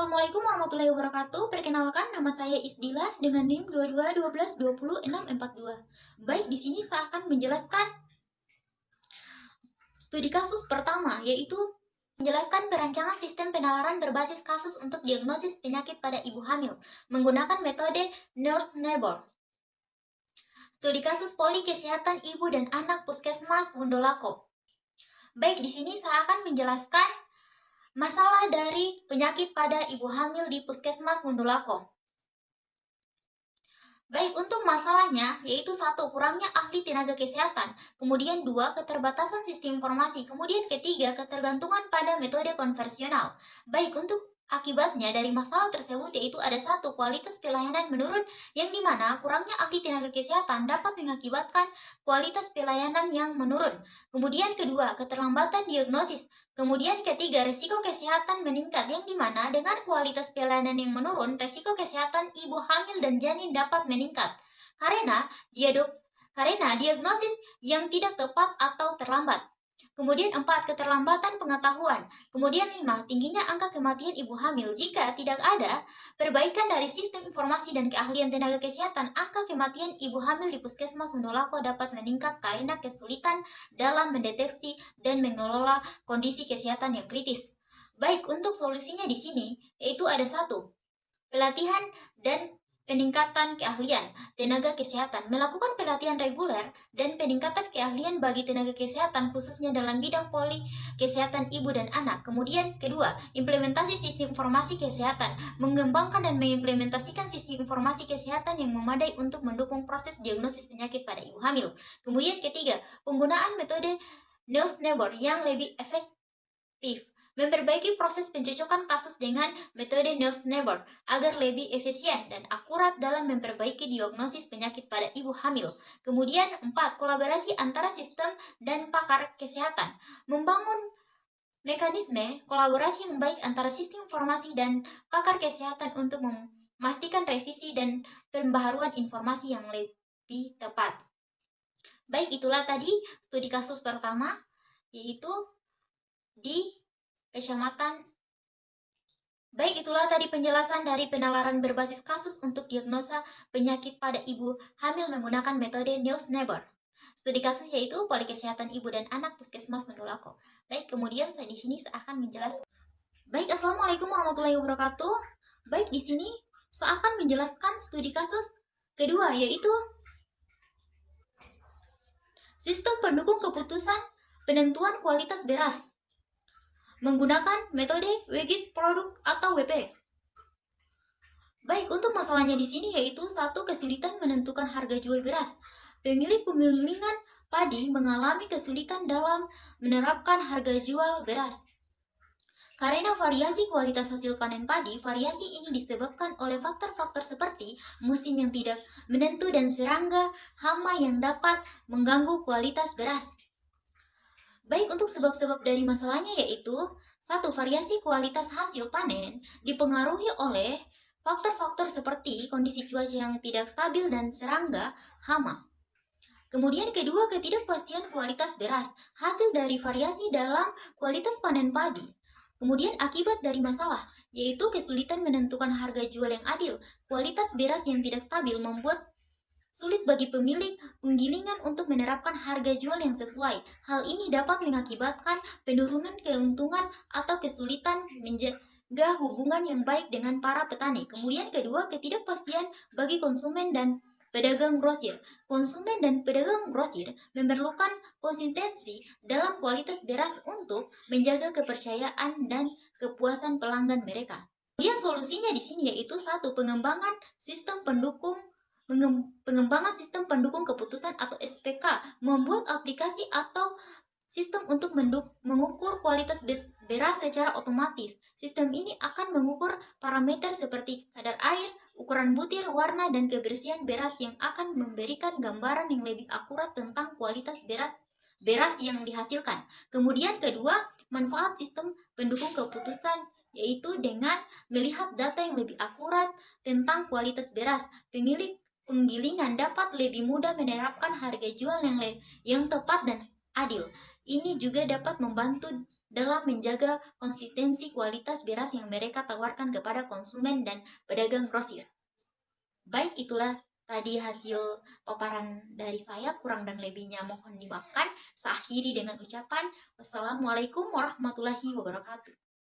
Assalamualaikum warahmatullahi wabarakatuh. Perkenalkan, nama saya Isdila dengan NIM 22122062. Baik, di sini saya akan menjelaskan studi kasus pertama, yaitu menjelaskan perancangan sistem penalaran berbasis kasus untuk diagnosis penyakit pada ibu hamil menggunakan metode Nurse-Neighbor. Studi kasus poli kesehatan ibu dan anak Puskesmas Wondolako. Baik, di sini saya akan menjelaskan masalah dari penyakit pada ibu hamil di Puskesmas Wondolako. Baik, untuk masalahnya, yaitu 1. Kurangnya ahli tenaga kesehatan. Kemudian 2. Keterbatasan sistem informasi. Kemudian ketiga, ketergantungan pada metode konvensional. Baik, untuk akibatnya dari masalah tersebut yaitu ada 1. Kualitas pelayanan menurun, yang dimana kurangnya ahli tenaga kesehatan dapat mengakibatkan kualitas pelayanan yang menurun. Kemudian kedua, keterlambatan diagnosis. Kemudian ketiga, resiko kesehatan meningkat, yang dimana dengan kualitas pelayanan yang menurun, resiko kesehatan ibu hamil dan janin dapat meningkat karena diagnosis yang tidak tepat atau terlambat. Kemudian 4. Keterlambatan pengetahuan. Kemudian 5. Tingginya angka kematian ibu hamil. Jika tidak ada perbaikan dari sistem informasi dan keahlian tenaga kesehatan, angka kematian ibu hamil di Puskesmas Wondolako dapat meningkat karena kesulitan dalam mendeteksi dan mengelola kondisi kesehatan yang kritis. Baik, untuk solusinya di sini yaitu ada 1. Pelatihan dan peningkatan keahlian tenaga kesehatan, melakukan pelatihan reguler dan peningkatan keahlian bagi tenaga kesehatan khususnya dalam bidang poli kesehatan ibu dan anak. Kemudian kedua, implementasi sistem informasi kesehatan, mengembangkan dan mengimplementasikan sistem informasi kesehatan yang memadai untuk mendukung proses diagnosis penyakit pada ibu hamil. Kemudian ketiga, penggunaan metode Nurse-Neighbor yang lebih efektif, memperbaiki proses pencocokan kasus dengan metode Nurse-Neighbor agar lebih efisien dan akurat dalam memperbaiki diagnosis penyakit pada ibu hamil. Kemudian 4. Kolaborasi antara sistem dan pakar kesehatan, membangun mekanisme kolaborasi yang baik antara sistem informasi dan pakar kesehatan untuk memastikan revisi dan pembaharuan informasi yang lebih tepat. Baik, itulah tadi studi kasus pertama, yaitu di Kecamatan. Baik, itulah tadi penjelasan dari penalaran berbasis kasus untuk diagnosa penyakit pada ibu hamil menggunakan metode Nurse-Neighbor. Studi kasus yaitu poli kesehatan ibu dan anak Puskesmas Wondolako. Baik, kemudian saya di sini akan menjelaskan. Baik, Assalamualaikum warahmatullahi wabarakatuh. Baik, di sini saya akan menjelaskan studi kasus kedua, yaitu sistem pendukung keputusan penentuan kualitas beras menggunakan metode Wegit Produk atau WP. Baik, untuk masalahnya di sini yaitu 1. Kesulitan menentukan harga jual beras. Pemilik penggilingan padi mengalami kesulitan dalam menerapkan harga jual beras. Karena variasi kualitas hasil panen padi, variasi ini disebabkan oleh faktor-faktor seperti musim yang tidak menentu dan serangga hama yang dapat mengganggu kualitas beras. Baik, untuk sebab-sebab dari masalahnya yaitu 1. Variasi kualitas hasil panen dipengaruhi oleh faktor-faktor seperti kondisi cuaca yang tidak stabil dan serangga hama. Kemudian kedua, ketidakpastian kualitas beras, hasil dari variasi dalam kualitas panen padi. Kemudian akibat dari masalah, yaitu kesulitan menentukan harga jual yang adil. Kualitas beras yang tidak stabil membuat sulit bagi pemilik penggilingan untuk menerapkan harga jual yang sesuai. Hal ini dapat mengakibatkan penurunan keuntungan atau kesulitan menjaga hubungan yang baik dengan para petani. Kemudian kedua, ketidakpastian bagi konsumen dan pedagang grosir. Konsumen dan pedagang grosir memerlukan konsistensi dalam kualitas beras untuk menjaga kepercayaan dan kepuasan pelanggan mereka. Kemudian solusinya di sini yaitu 1. Pengembangan sistem pendukung keputusan atau SPK, membuat aplikasi atau sistem untuk mengukur kualitas beras secara otomatis. Sistem ini akan mengukur parameter seperti kadar air, ukuran butir, warna, dan kebersihan beras yang akan memberikan gambaran yang lebih akurat tentang kualitas beras yang dihasilkan. Kemudian kedua, manfaat sistem pendukung keputusan yaitu dengan melihat data yang lebih akurat tentang kualitas beras, pemilik penggilingan dapat lebih mudah menerapkan harga jual yang tepat dan adil. Ini juga dapat membantu dalam menjaga konsistensi kualitas beras yang mereka tawarkan kepada konsumen dan pedagang grosir. Baik, itulah tadi hasil paparan dari saya, kurang dan lebihnya mohon dimaafkan. Saya akhiri dengan ucapan wassalamualaikum warahmatullahi wabarakatuh.